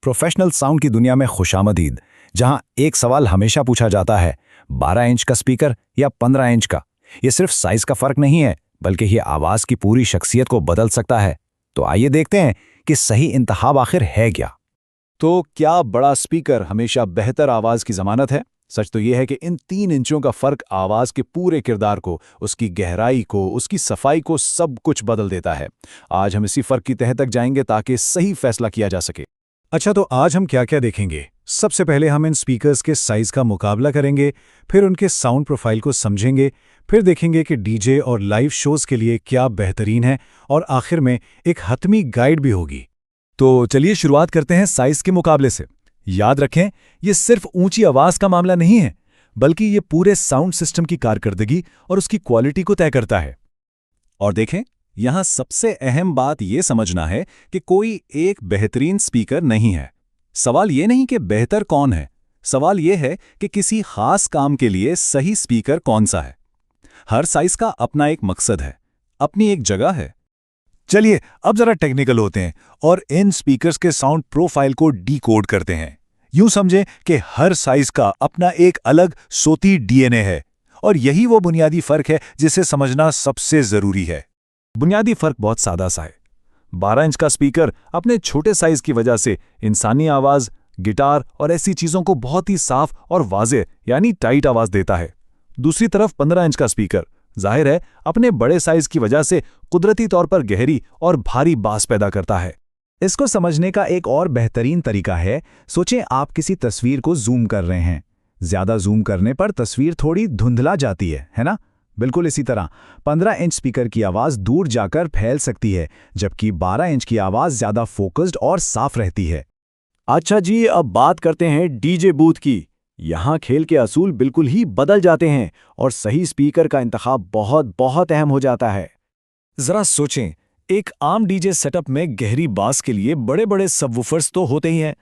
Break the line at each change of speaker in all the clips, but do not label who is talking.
Professional sound की दुनिया में खुशामदीद, जहां एक सवाल हमेशा पूछा जाता है, 12 इंच का स्पीकर या 15 इंच का। ये सिर्फ साइज का फर्क नहीं है, बल्कि ये आवाज की पूरी शख्सियत को बदल सकता है। तो आइए देखते हैं कि सही इंतखाब आखिर है क्या।
तो क्या बड़ा स्पीकर हमेशा बेहतर आवाज की जमानत है? सच तो यह है कि इन 3 इंचों का फर्क आवाज के पूरे किरदार को, उसकी गहराई को, उसकी सफाई को, सब कुछ बदल देता है। आज हम इसी फर्क की तह तक जाएंगे ताकि सही फैसला किया जा सके।
अच्छा, तो आज हम क्या क्या देखेंगे? सबसे पहले हम इन स्पीकर्स के साइज का मुकाबला करेंगे, फिर उनके साउंड प्रोफाइल को समझेंगे, फिर देखेंगे कि डीजे और लाइव शोज के लिए क्या बेहतरीन है, और आखिर में एक हतमी गाइड भी होगी।
तो चलिए शुरुआत करते हैं साइज के मुकाबले से। याद रखें, ये सिर्फ ऊंची आवाज का मामला नहीं है, बल्कि ये पूरे साउंड सिस्टम की कारकर्दगी और उसकी क्वालिटी को तय करता है।
और देखें, यहां सबसे अहम बात यह समझना है कि कोई एक बेहतरीन स्पीकर नहीं है। सवाल यह नहीं कि बेहतर कौन है, सवाल यह है कि किसी खास काम के लिए सही स्पीकर कौन सा है। हर साइज का अपना एक मकसद है, अपनी एक जगह है।
चलिए अब जरा टेक्निकल होते हैं और इन स्पीकर्स के साउंड प्रोफाइल को डीकोड करते हैं। यूं समझें कि हर साइज का अपना एक अलग सोती डीएनए है, और यही वो बुनियादी फर्क है जिसे समझना सबसे जरूरी है। बुनियादी फर्क बहुत सादा सा है। 12 इंच का स्पीकर अपने छोटे साइज की वजह से इंसानी आवाज, गिटार और ऐसी चीजों को बहुत ही साफ और वाज़ेह यानी टाइट आवाज देता है। दूसरी तरफ 15 इंच का स्पीकर जाहिर है अपने बड़े साइज की वजह से कुदरती तौर पर गहरी और भारी बास पैदा करता है।
इसको समझने का एक और बेहतरीन तरीका है, सोचें आप किसी तस्वीर को जूम कर रहे हैं। ज्यादा जूम करने पर तस्वीर थोड़ी धुंधला जाती है ना? बिल्कुल इसी तरह 15 इंच स्पीकर की आवाज दूर जाकर फैल सकती है, जबकि 12 इंच की आवाज ज्यादा फोकस्ड और साफ रहती है।
अच्छा जी, अब बात करते हैं डीजे बूथ की। यहाँ खेल के असूल बिल्कुल ही बदल जाते हैं और सही स्पीकर का इंतखाब बहुत बहुत अहम हो जाता है।
जरा सोचें, एक आम डीजे सेटअप में गहरी बास के लिए बड़े बड़े सबवूफर्स तो होते ही हैं।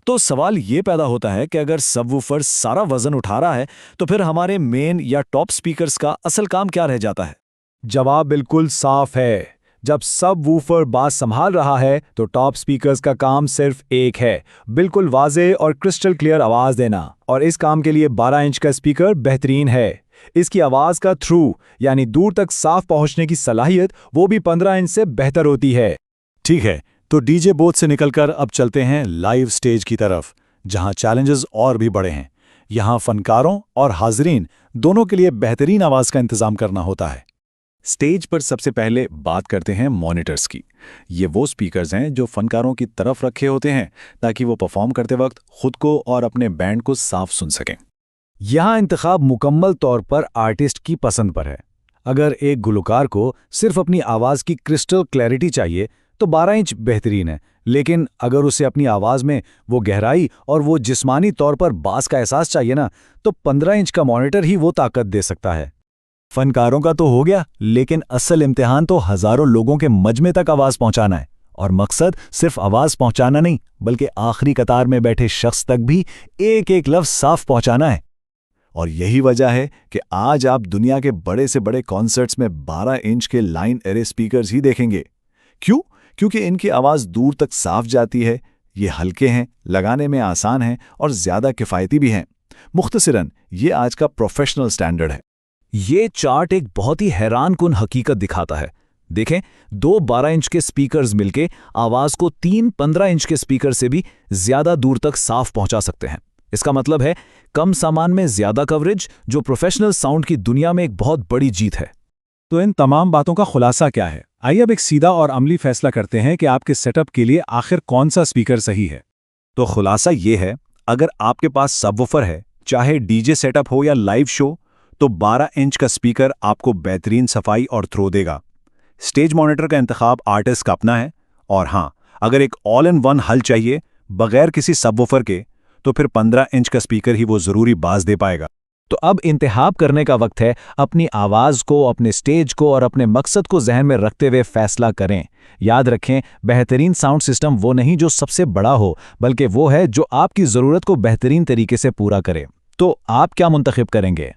तो सवाल ये पैदा होता है कि अगर सबवूफर सारा वजन उठा रहा है, तो फिर हमारे मेन या टॉप स्पीकर्स का असल काम क्या रह जाता है?
जवाब बिल्कुल साफ है। जब सब वूफर बास संभाल रहा है, तो टॉप स्पीकर्स का काम सिर्फ एक है, बिल्कुल वाज़ेह और क्रिस्टल क्लियर आवाज देना। और इस काम के लिए 12 इंच का स्पीकर बेहतरीन है। इसकी आवाज का थ्रू यानी दूर तक साफ पहुंचने की सलाहियत वो भी 15 इंच से बेहतर होती है।
ठीक है, तो डीजे बोथ से निकलकर अब चलते हैं लाइव स्टेज की तरफ, जहां चैलेंजेस और भी बड़े हैं। यहां फनकारों और हाजरीन दोनों के लिए बेहतरीन आवाज का इंतजाम करना होता है।
स्टेज पर सबसे पहले बात करते हैं मॉनिटर्स की। ये वो स्पीकर्स हैं जो फनकारों की तरफ रखे होते हैं ताकि वो परफॉर्म करते वक्त खुद को और अपने बैंड को साफ सुन सकें।
यहाँ इंतखाब मुकम्मल तौर पर आर्टिस्ट की पसंद पर है। अगर एक गुलकार को सिर्फ अपनी आवाज की क्रिस्टल क्लैरिटी चाहिए, तो 12 इंच बेहतरीन है। लेकिन अगर उसे अपनी आवाज में वो गहराई और वो जिस्मानी तौर पर बास का एहसास चाहिए ना, तो 15 इंच का मॉनिटर ही वो ताकत दे सकता है।
फनकारों का तो हो गया, लेकिन असल इम्तिहान तो हजारों लोगों के मजमे तक आवाज पहुंचाना है। और मकसद सिर्फ आवाज पहुंचाना नहीं, बल्कि आखिरी कतार में बैठे शख्स तक भी एक एक लफ्ज साफ पहुंचाना है।
और यही वजह है कि आज आप दुनिया के बड़े से बड़े कॉन्सर्ट्स में 12 इंच के लाइन एरे स्पीकर्स ही देखेंगे। क्यों? क्योंकि इनकी आवाज दूर तक साफ जाती है, ये हल्के हैं, लगाने में आसान हैं और ज्यादा किफायती भी हैं। मुख्तसरन ये आज का प्रोफेशनल स्टैंडर्ड है।
ये चार्ट एक बहुत ही हैरानकुन हकीकत दिखाता है। देखें, 2 12 इंच के स्पीकर्स मिलके आवाज को 3 15 इंच के स्पीकर से भी ज्यादा दूर तक साफ पहुंचा सकते हैं। इसका मतलब है कम सामान में ज्यादा कवरेज, जो प्रोफेशनल साउंड की दुनिया में एक बहुत बड़ी जीत है।
तो इन तमाम बातों का खुलासा क्या है? आइए अब एक सीधा और अमली फैसला करते हैं कि आपके सेटअप के लिए आखिर कौन सा स्पीकर सही है।
तो खुलासा ये है, अगर आपके पास सबवूफर है, चाहे डीजे सेटअप हो या लाइव शो, तो 12 इंच का स्पीकर आपको बेहतरीन सफाई और थ्रो देगा। स्टेज मॉनिटर का इंतखाब आर्टिस्ट का अपना है। और हाँ, अगर एक ऑल इन वन हल चाहिए बगैर किसी सबवूफर के, तो फिर 15 इंच का स्पीकर ही वो जरूरी बास दे पाएगा।
तो अब इंतखाब करने का वक्त है। अपनी आवाज को, अपने स्टेज को और अपने मकसद को जहन में रखते हुए फैसला करें। याद रखें, बेहतरीन साउंड सिस्टम वो नहीं जो सबसे बड़ा हो, बल्कि वो है जो आपकी ज़रूरत को बेहतरीन तरीके से पूरा करे। तो आप क्या मुंतखब करेंगे?